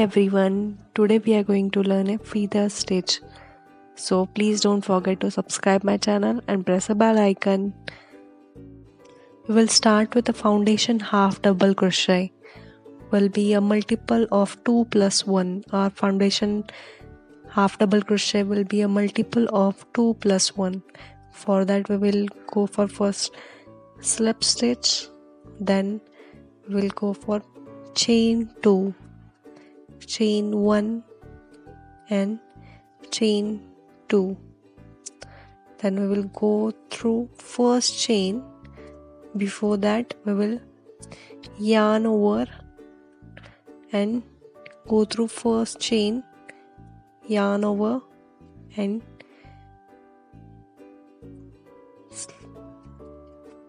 everyone, today we are going to learn a feather stitch. So please don't forget to subscribe my channel and press the bell icon. We will start with the foundation half double crochet. Will be a multiple of 2 plus 1. Our foundation half double crochet will be a multiple of 2 plus 1. For that we will go for first slip stitch, then we'll go for chain 2, chain 1 and chain 2. Then we will go through first chain. Before that we will yarn over and go through first chain, yarn over and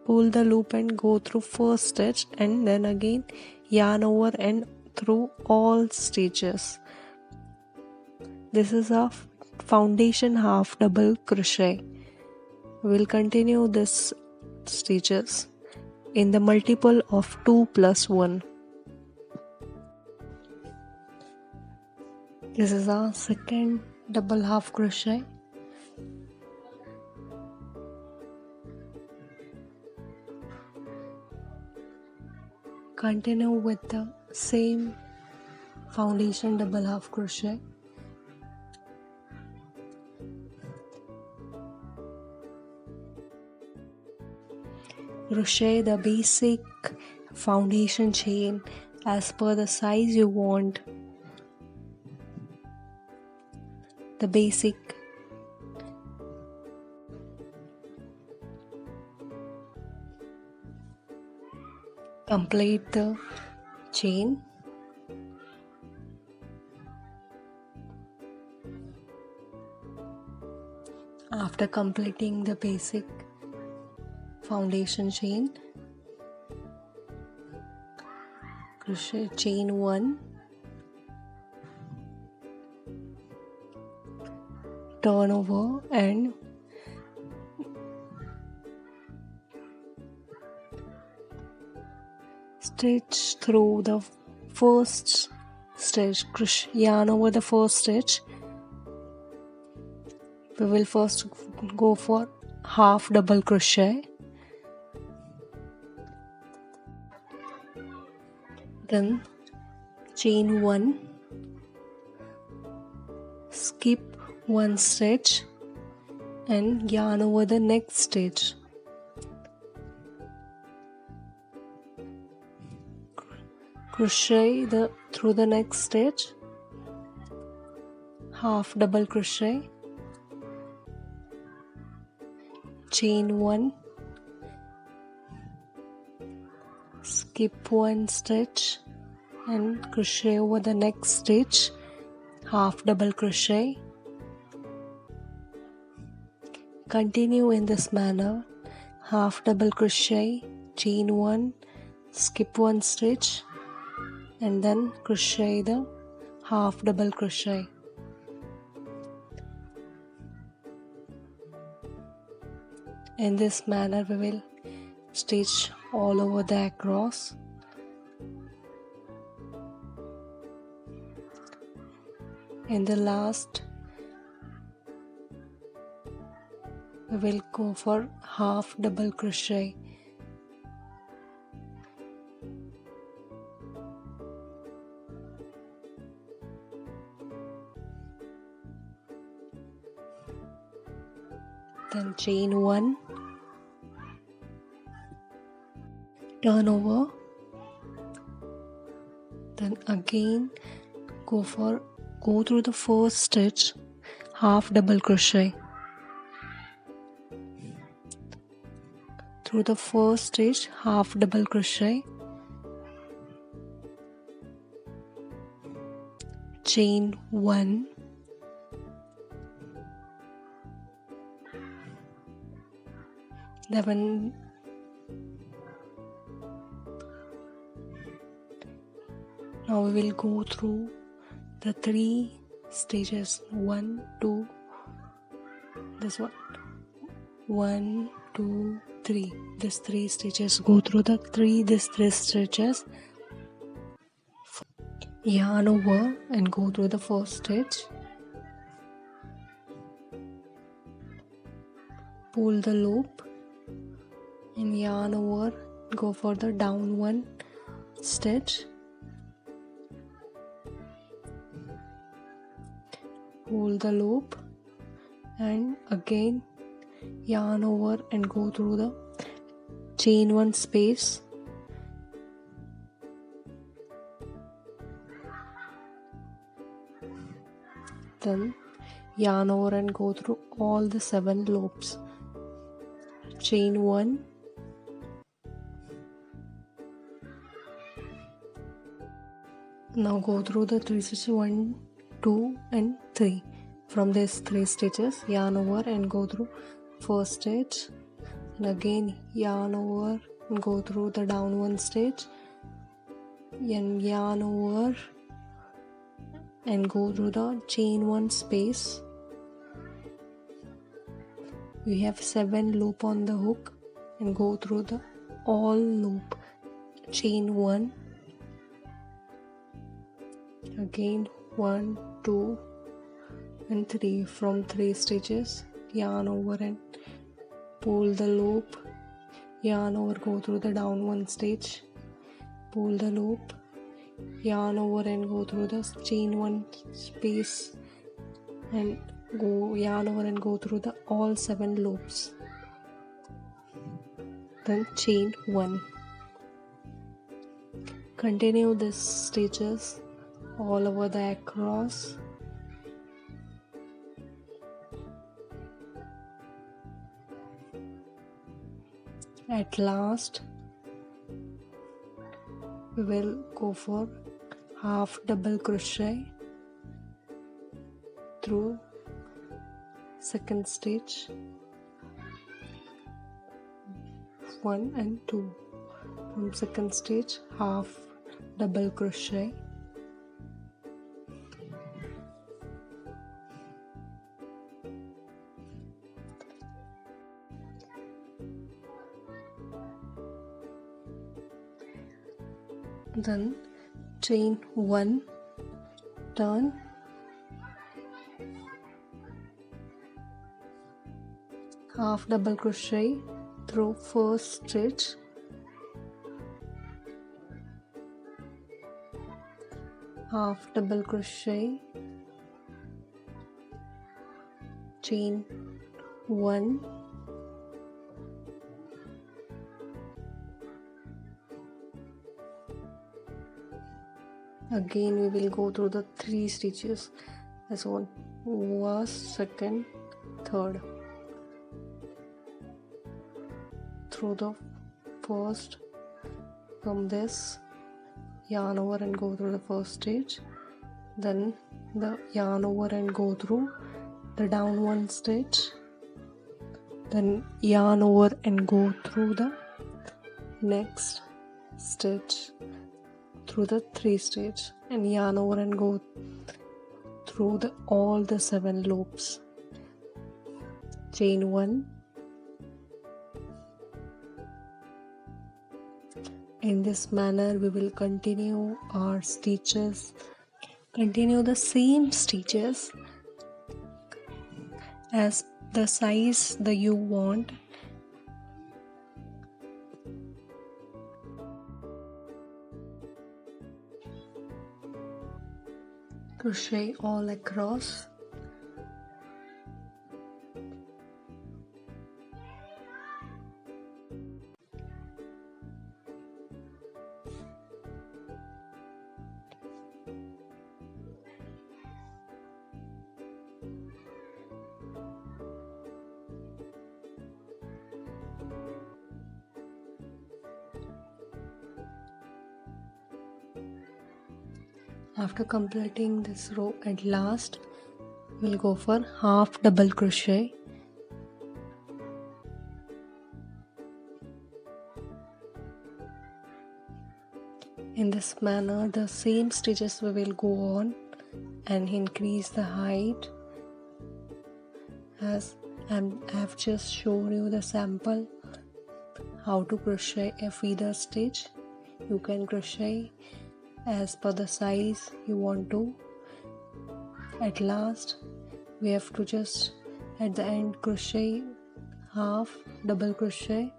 pull the loop and go through first stitch, and then again yarn over and through all stitches. This is a foundation half double crochet. We will continue this stitches in the multiple of 2 plus 1. This is our second double half crochet. Continue with the same foundation double half crochet. Crochet the basic foundation chain as per the size you want. The basic complete the chain. After completing the basic foundation chain, crochet chain 1, turn over and stitch through the first stitch, yarn over the first stitch. We will first go for half double crochet, then chain 1, skip 1 stitch and yarn over the next stitch. Crochet through the next stitch, half double crochet, chain 1, skip 1 stitch and crochet over the next stitch, half double crochet. Continue in this manner, half double crochet, chain 1, skip 1 stitch and then crochet the half double crochet. In this manner we will stitch all over the across. In the last we will go for half double crochet. Then chain 1, turn over, then again go through the first stitch, half double crochet. Through the first stitch, half double crochet, chain 1, then now we will go through the 3 stages, 1, 2, this one, 1, 2, 3. These 3 stitches, go through these 3 stitches. yarn over and go through the first stitch, pull the loop and yarn over, go for the down one stitch, pull the loop and again yarn over and go through the chain one space, then yarn over and go through all the 7 loops, chain 1, now go through the 3 stitches 1, 2 and 3. From these 3 stitches yarn over and go through first stitch and again yarn over and go through the down one stitch and yarn over and go through the chain 1 space. We have 7 loop on the hook and go through the all loop, chain 1, again 1, 2 and 3. From 3 stitches yarn over and pull the loop, yarn over, go through the down one stitch, pull the loop, yarn over and go through the chain 1 space and go yarn over and go through the all 7 loops, then chain 1. Continue these stitches all over the across. At last we will go for half double crochet through second stitch 1 and 2. From second stitch half double crochet, then chain 1, turn, half double crochet through first stitch, half double crochet, chain 1, again we will go through the 3 stitches as one, first, second, third, through the first. From this yarn over and go through the first stitch, then the yarn over and go through the down one stitch, then yarn over and go through the next stitch through the 3 stitch and yarn over and go through the all the 7 loops, chain 1. In this manner we will continue our stitches, continue the same stitches as the size that you want. Crochet all across. After completing this row, at last we'll go for half double crochet. In this manner the same stitches we will go on and increase the height as I've just shown you the sample how to crochet a feather stitch. You can crochet as per the size you want to. At last we have to just at the end crochet half double crochet,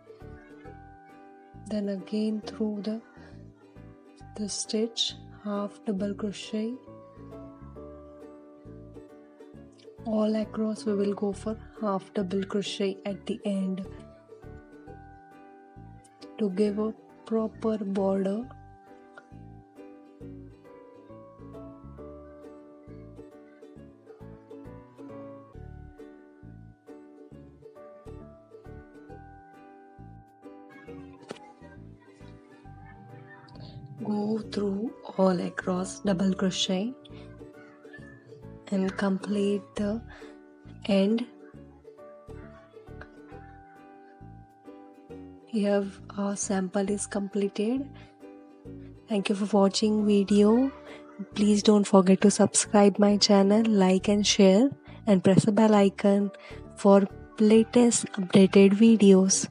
then again through the stitch half double crochet. All across we will go for half double crochet at the end to give a proper border. Go through all across double crochet and complete the end. Here our sample is completed. Thank you for watching video. Please don't forget to subscribe my channel, like and share, and press the bell icon for latest updated videos.